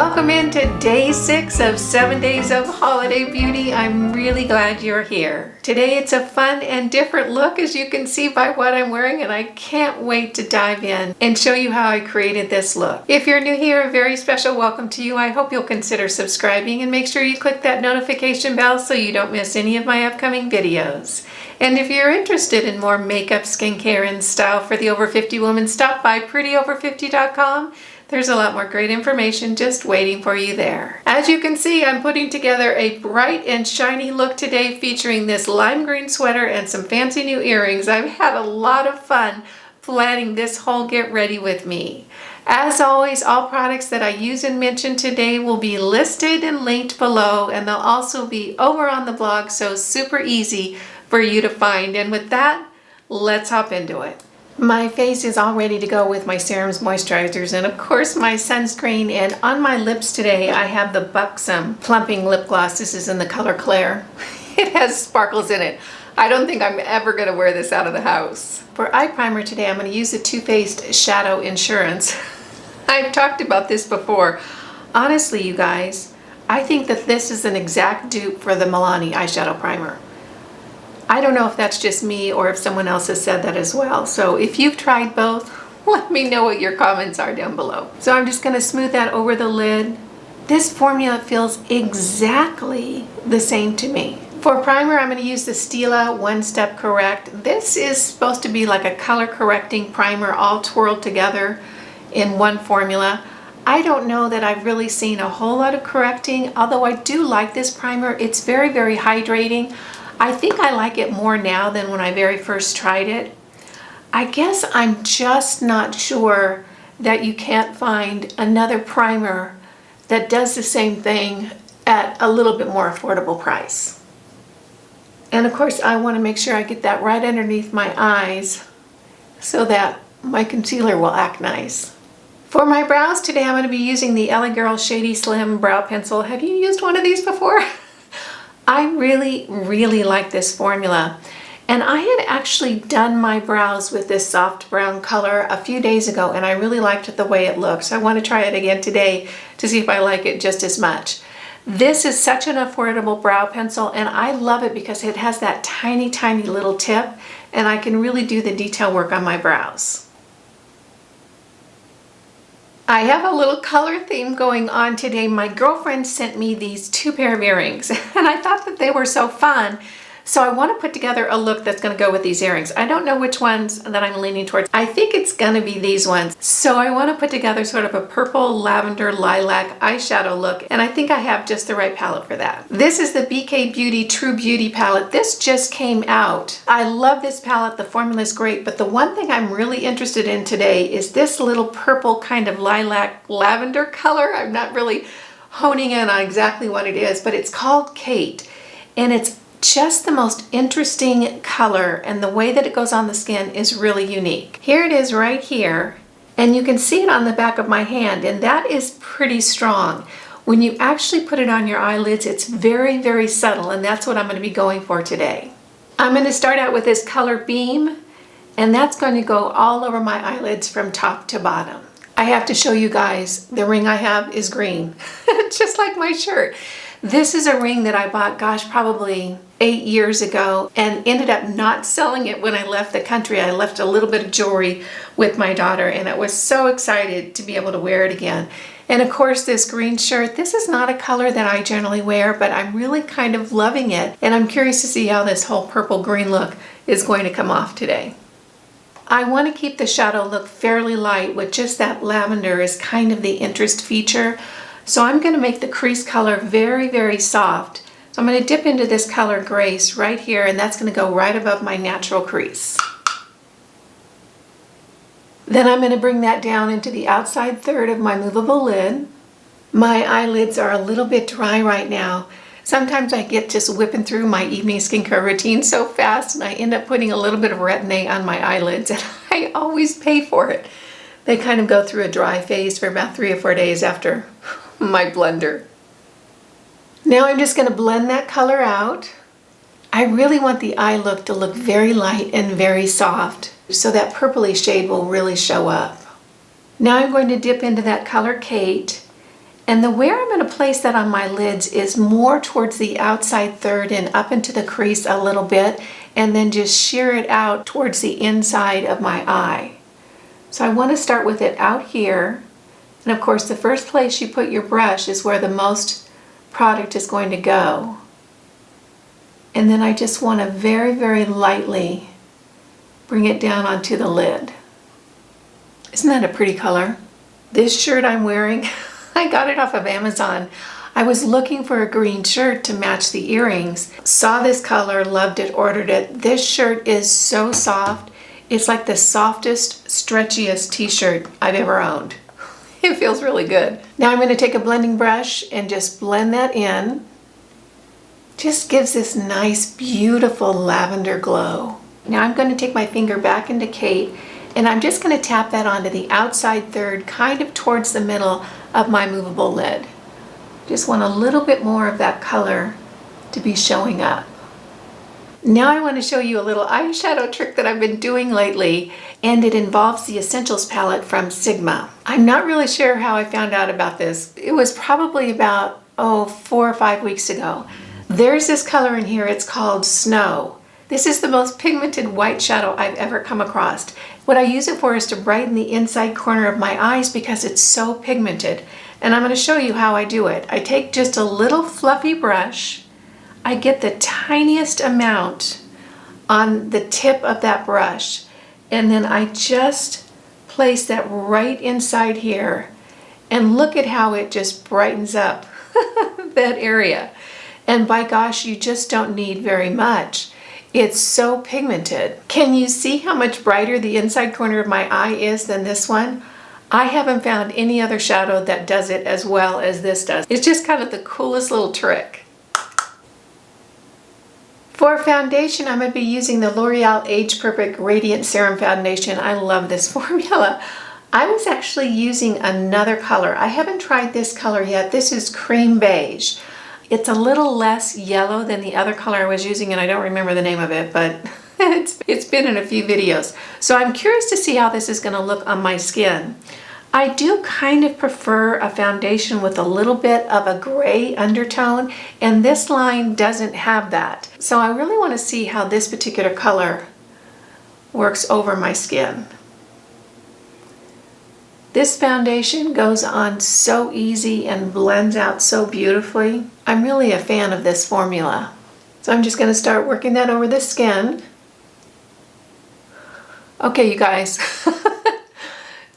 Welcome into day 6 of 7 days of holiday beauty. I'm really glad you're here. Today it's a fun and different look, as you can see by what I'm wearing, and I can't wait to dive in and show you how I created this look. If you're new here, a very special welcome to you. I hope you'll consider subscribing and make sure you click that notification bell so you don't miss any of my upcoming videos. And if you're interested in more makeup, skincare, and style for the over 50 woman, stop by prettyover50.com. There's a lot more great information just waiting for you there. As you can see, I'm putting together a bright and shiny look today featuring this lime green sweater and some fancy new earrings. I've had a lot of fun planning this whole get ready with me. As always, all products that I use and mention today will be listed and linked below, and they'll also be over on the blog, so super easy for you to find. And with that, let's hop into it. My face is all ready to go with my serums, moisturizers, and of course my sunscreen. And on my lips today, I have the Buxom Plumping Lip Gloss. This is in the color Claire. It has sparkles in it. I don't think I'm ever going to wear this out of the house. For eye primer today, I'm going to use the Too Faced Shadow Insurance. I've talked about this before. Honestly, you guys, I think that this is an exact dupe for the Milani eyeshadow primer. I don't know if that's just me or if someone else has said that as well. So if you've tried both, let me know what your comments are down below. So I'm just going to smooth that over the lid. This formula feels exactly the same to me. For primer, I'm going to use the Stila One Step Correct. This is supposed to be like a color correcting primer all twirled together in one formula. I don't know that I've really seen a whole lot of correcting, although I do like this primer. It's very, very hydrating. I think I like it more now than when I very first tried it. I guess I'm just not sure that you can't find another primer that does the same thing at a little bit more affordable price. And of course, I want to make sure I get that right underneath my eyes so that my concealer will act nice. For my brows today, I'm going to be using the LA Girl Shady Slim Brow Pencil. Have you used one of these before? I really like this formula, and I had actually done my brows with this soft brown color a few days ago, and I really liked the way it looks. I want to try it again today to see if I like it just as much. This is such an affordable brow pencil, and I love it because it has that tiny little tip, and I can really do the detail work on my brows. I have a little color theme going on today. My girlfriend sent me these 2 pair of earrings, and I thought that they were so fun. So I want to put together a look that's going to go with these earrings. I don't know which ones that I'm leaning towards. I think it's going to be these ones. So I want to put together sort of a purple, lavender, lilac eyeshadow look, and I think I have just the right palette for that. This is the BK Beauty True Beauty palette. This just came out. I love this palette. The formula is great, but the one thing I'm really interested in today is this little purple kind of lilac lavender color. I'm not really honing in on exactly what it is, but it's called Kate, and it's just the most interesting color, and the way that it goes on the skin is really unique. Here it is right here, and you can see it on the back of my hand, and that is pretty strong. When you actually put it on your eyelids, it's very subtle, and that's what I'm going to be going for today. I'm going to start out with this color Beam, and that's going to go all over my eyelids from top to bottom. I have to show you guys, the ring I have is green, just like my shirt. This is a ring that I bought, gosh, probably 8 years ago, and ended up not selling it when I left the country. I left a little bit of jewelry with my daughter, and I was so excited to be able to wear it again. And of course, this green shirt, this is not a color that I generally wear, but I'm really kind of loving it, and I'm curious to see how this whole purple green look is going to come off today. I want to keep the shadow look fairly light with just that lavender as kind of the interest feature. So I'm going to make the crease color very soft. So I'm going to dip into this color Grace right here, and that's going to go right above my natural crease. Then I'm going to bring that down into the outside third of my movable lid. My eyelids are a little bit dry right now. Sometimes I get just whipping through my evening skincare routine so fast, and I end up putting a little bit of Retin-A on my eyelids, and I always pay for it. They kind of go through a dry phase for about 3 or 4 days after my blender. Now I'm just going to blend that color out. I really want the eye look to look very light and very soft, so that purpley shade will really show up. Now I'm going to dip into that color Kate, And the where I'm going to place that on my lids is more towards the outside third and up into the crease a little bit, and then just shear it out towards the inside of my eye. So I want to start with it out here. And of course, the first place you put your brush is where the most product is going to go. And then I just want to very, very lightly bring it down onto the lid. Isn't that a pretty color? This shirt I'm wearing, I got it off of Amazon. I was looking for a green shirt to match the earrings. Saw this color, loved it, ordered it. This shirt is so soft. It's like the softest, stretchiest t-shirt I've ever owned. It feels really good. Now I'm going to take a blending brush and just blend that in. Just gives this nice, beautiful lavender glow. Now I'm going to take my finger back into Kate, and I'm just going to tap that onto the outside third, kind of towards the middle of my movable lid. Just want a little bit more of that color to be showing up. Now I want to show you a little eyeshadow trick that I've been doing lately, and it involves the Essentials palette from Sigma. I'm not really sure how I found out about this. It was probably about, 4 or 5 weeks ago. There's this color in here, it's called Snow. This is the most pigmented white shadow I've ever come across. What I use it for is to brighten the inside corner of my eyes because it's so pigmented. And I'm going to show you how I do it. I take just a little fluffy brush. I get the tiniest amount on the tip of that brush. And then I just place that right inside here. And look at how it just brightens up that area. And by gosh, you just don't need very much. It's so pigmented. Can you see how much brighter the inside corner of my eye is than this one? I haven't found any other shadow that does it as well as this does. It's just kind of the coolest little trick. For foundation, I'm going to be using the L'Oreal Age Perfect Radiant Serum Foundation. I love this formula. I was actually using another color. I haven't tried this color yet. This is Cream Beige. It's a little less yellow than the other color I was using, and I don't remember the name of it, but it's been in a few videos. So I'm curious to see how this is going to look on my skin. I do kind of prefer a foundation with a little bit of a gray undertone, and this line doesn't have that. So I really want to see how this particular color works over my skin. This foundation goes on so easy and blends out so beautifully. I'm really a fan of this formula. So I'm just going to start working that over the skin. Okay, you guys.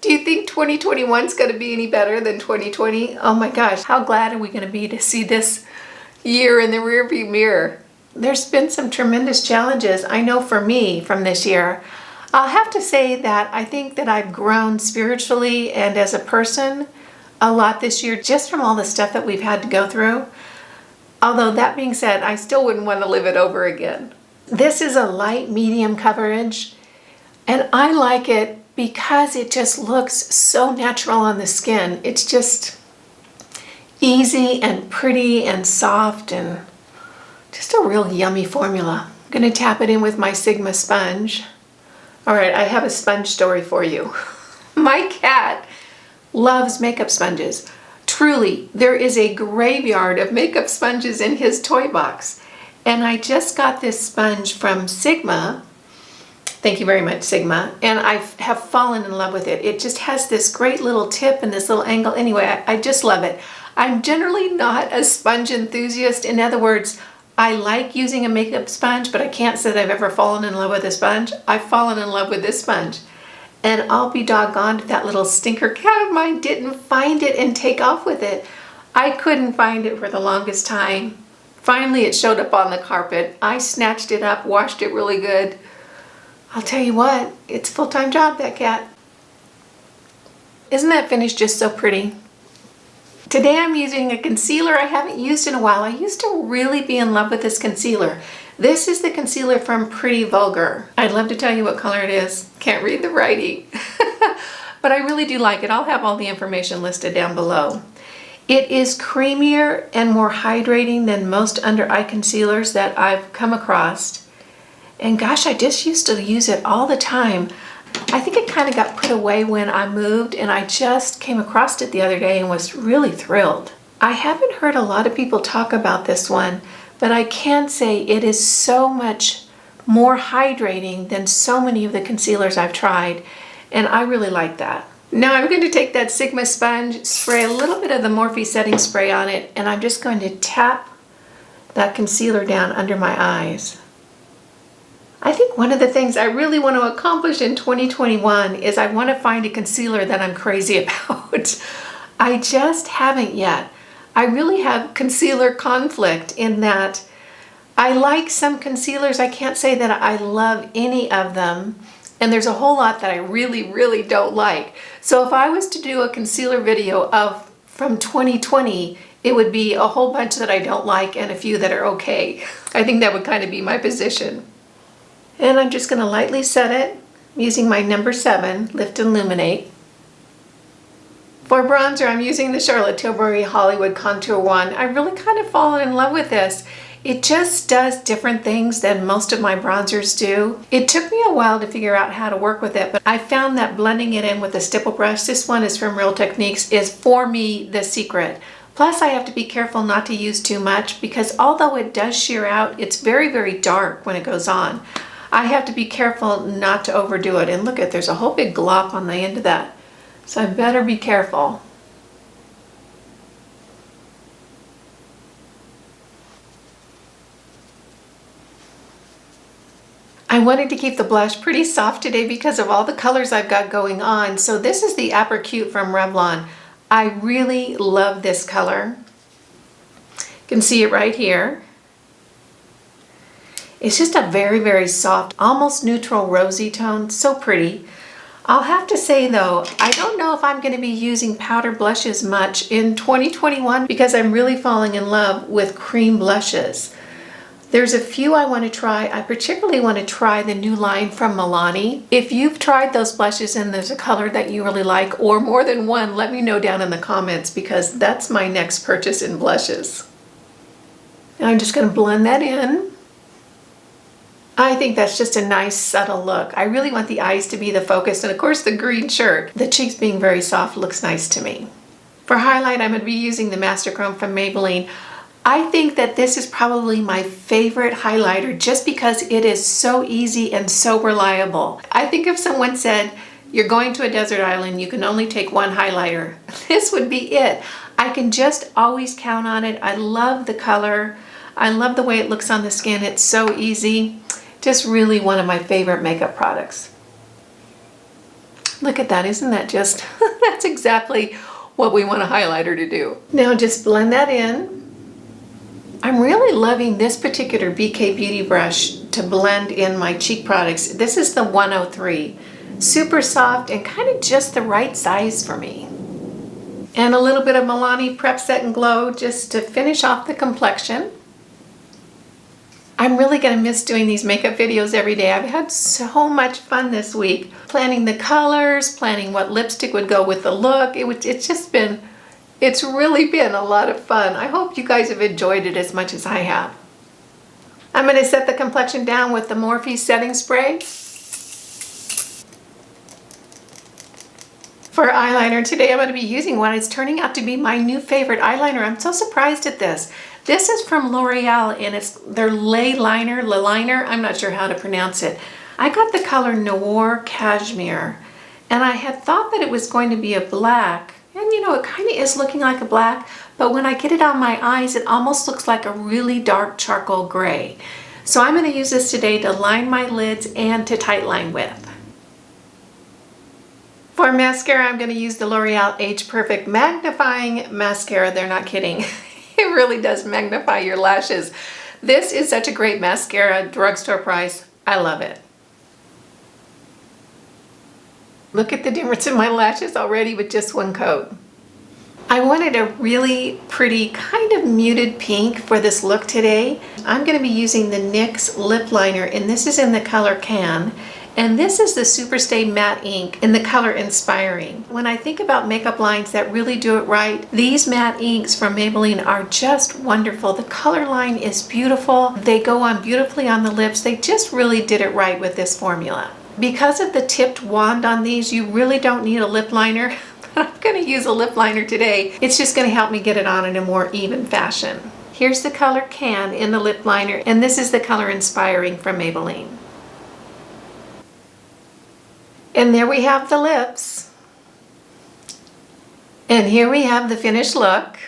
Do you think 2021 is going to be any better than 2020? Oh my gosh, how glad are we going to be to see this year in the rearview mirror? There's been some tremendous challenges, I know for me, from this year. I'll have to say that I think that I've grown spiritually and as a person a lot this year just from all the stuff that we've had to go through. Although that being said, I still wouldn't want to live it over again. This is a light medium coverage, and I like it because it just looks so natural on the skin. It's just easy and pretty and soft and just a real yummy formula. I'm going to tap it in with my Sigma sponge. All right, I have a sponge story for you. My cat loves makeup sponges. Truly, there is a graveyard of makeup sponges in his toy box. And I just got this sponge from Sigma. Thank you very much, Sigma. And I have fallen in love with it. It just has this great little tip and this little angle. Anyway, I just love it. I'm generally not a sponge enthusiast. In other words, I like using a makeup sponge, but I can't say that I've ever fallen in love with a sponge. I've fallen in love with this sponge. And I'll be doggone if that little stinker cat of mine didn't find it and take off with it. I couldn't find it for the longest time. Finally, it showed up on the carpet. I snatched it up, washed it really good. I'll tell you what, it's a full-time job, that cat. Isn't that finish just so pretty? Today I'm using a concealer I haven't used in a while. I used to really be in love with this concealer. This is the concealer from Pretty Vulgar. I'd love to tell you what color it is. Can't read the writing. But I really do like it. I'll have all the information listed down below. It is creamier and more hydrating than most under eye concealers that I've come across. And gosh, I just used to use it all the time. I think it kind of got put away when I moved, and I just came across it the other day and was really thrilled. I haven't heard a lot of people talk about this one, but I can say it is so much more hydrating than so many of the concealers I've tried, and I really like that. Now I'm going to take that Sigma sponge, spray a little bit of the Morphe setting spray on it, and I'm just going to tap that concealer down under my eyes. I think one of the things I really want to accomplish in 2021 is I want to find a concealer that I'm crazy about. I just haven't yet. I really have concealer conflict in that I like some concealers. I can't say that I love any of them. And there's a whole lot that I really, really don't like. So if I was to do a concealer video from 2020, it would be a whole bunch that I don't like and a few that are okay. I think that would kind of be my position. And I'm just going to lightly set it using my number 7, Lift and Illuminate. For bronzer, I'm using the Charlotte Tilbury Hollywood Contour 1. I've really kind of fallen in love with this. It just does different things than most of my bronzers do. It took me a while to figure out how to work with it, but I found that blending it in with a stipple brush, this one is from Real Techniques, is for me the secret. Plus I have to be careful not to use too much because although it does sheer out, it's very, very dark when it goes on. I have to be careful not to overdo it. And look at, there's a whole big glop on the end of that. So I better be careful. I wanted to keep the blush pretty soft today because of all the colors I've got going on. So this is the Apricot from Revlon. I really love this color. You can see it right here. It's just a very, very soft, almost neutral rosy tone. So pretty. I'll have to say though, I don't know if I'm going to be using powder blushes much in 2021 because I'm really falling in love with cream blushes. There's a few I want to try. I particularly want to try the new line from Milani. If you've tried those blushes and there's a color that you really like, or more than one, let me know down in the comments because that's my next purchase in blushes. Now I'm just going to blend that in. I think that's just a nice subtle look. I really want the eyes to be the focus, and of course the green shirt. The cheeks being very soft looks nice to me. For highlight, I'm going to be using the Master Chrome from Maybelline. I think that this is probably my favorite highlighter just because it is so easy and so reliable. I think if someone said, you're going to a desert island, you can only take one highlighter, this would be it. I can just always count on it. I love the color. I love the way it looks on the skin. It's so easy. Just really one of my favorite makeup products. Look at that, isn't that just, that's exactly what we want a highlighter to do. Now just blend that in. I'm really loving this particular BK Beauty brush to blend in my cheek products. This is the 103. Super soft and kind of just the right size for me. And a little bit of Milani Prep Set and Glow just to finish off the complexion. I'm really going to miss doing these makeup videos every day. I've had so much fun this week. Planning the colors, planning what lipstick would go with the look. It's really been a lot of fun. I hope you guys have enjoyed it as much as I have. I'm going to set the complexion down with the Morphe setting spray. For eyeliner today, I'm going to be using what is turning out to be my new favorite eyeliner. I'm so surprised at this. This is from L'Oreal and it's their Le Liner, I'm not sure how to pronounce it. I got the color Noir Cashmere and I had thought that it was going to be a black. And you know, it kind of is looking like a black, but when I get it on my eyes, it almost looks like a really dark charcoal gray. So I'm going to use this today to line my lids and to tight line with. For mascara, I'm going to use the L'Oreal Age Perfect Magnifying Mascara. They're not kidding. It really does magnify your lashes. This is such a great mascara, drugstore price. I love it. Look at the difference in my lashes already with just one coat. I wanted a really pretty kind of muted pink for this look today. I'm going to be using the NYX lip liner and this is in the color Can. And this is the Superstay Matte Ink in the color Inspiring. When I think about makeup lines that really do it right, these matte inks from Maybelline are just wonderful. The color line is beautiful. They go on beautifully on the lips. They just really did it right with this formula. Because of the tipped wand on these, you really don't need a lip liner. I'm going to use a lip liner today. It's just going to help me get it on in a more even fashion. Here's the color Can in the lip liner, and this is the color Inspiring from Maybelline. And there we have the lips. And here we have the finished look.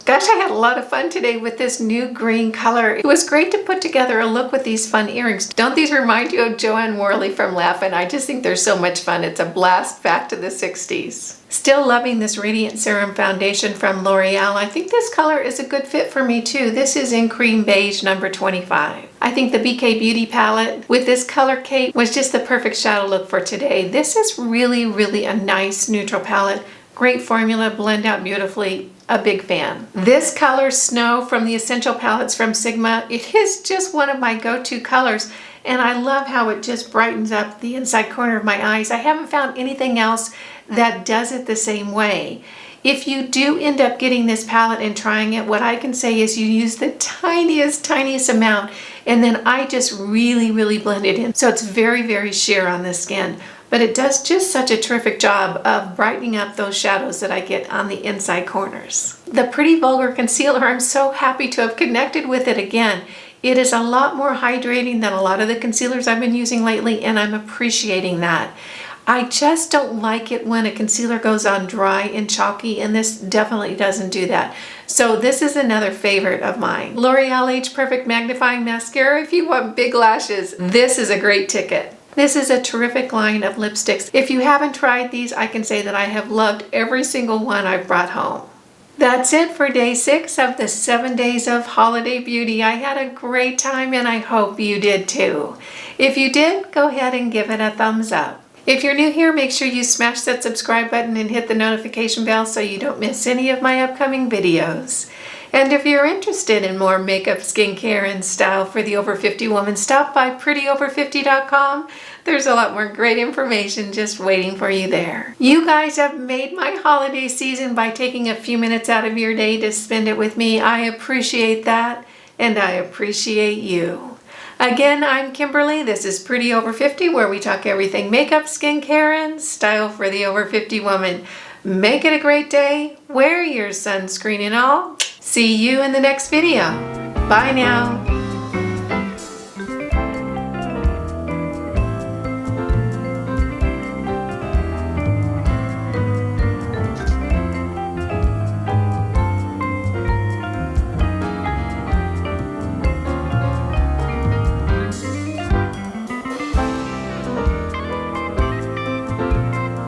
Gosh, I had a lot of fun today with this new green color. It was great to put together a look with these fun earrings. Don't these remind you of Joanne Worley from Laugh-In? I just think they're so much fun. It's a blast back to the 60s. Still loving this Radiant Serum Foundation from L'Oreal. I think this color is a good fit for me too. This is in Cream Beige number 25. I think the BK Beauty palette with this color Kate was just the perfect shadow look for today. This is really, really a nice neutral palette. Great formula, blend out beautifully. A big fan. This color Snow from the Essential Palettes from Sigma, it is just one of my go-to colors, and I love how it just brightens up the inside corner of my eyes. I haven't found anything else that does it the same way. If you do end up getting this palette and trying it, what I can say is you use the tiniest amount, and then I just really blend it in. So it's very sheer on the skin. But it does just such a terrific job of brightening up those shadows that I get on the inside corners. The Pretty Vulgar Concealer, I'm so happy to have connected with it again. It is a lot more hydrating than a lot of the concealers I've been using lately, and I'm appreciating that. I just don't like it when a concealer goes on dry and chalky, and this definitely doesn't do that. So this is another favorite of mine. L'Oreal Age Perfect Magnifying Mascara. If you want big lashes, this is a great ticket. This is a terrific line of lipsticks. If you haven't tried these, I can say that I have loved every single one I've brought home. That's it for day 6 of the 7 days of holiday beauty. I had a great time and I hope you did too. If you did, go ahead and give it a thumbs up. If you're new here, make sure you smash that subscribe button and hit the notification bell so you don't miss any of my upcoming videos. And if you're interested in more makeup, skincare, and style for the over 50 woman, stop by prettyover50.com. There's a lot more great information just waiting for you there. You guys have made my holiday season by taking a few minutes out of your day to spend it with me. I appreciate that, and I appreciate you. Again, I'm Kimberly. This is Pretty Over 50, where we talk everything makeup, skincare, and style for the over 50 woman. Make it a great day. Wear your sunscreen and all. See you in the next video. Bye now.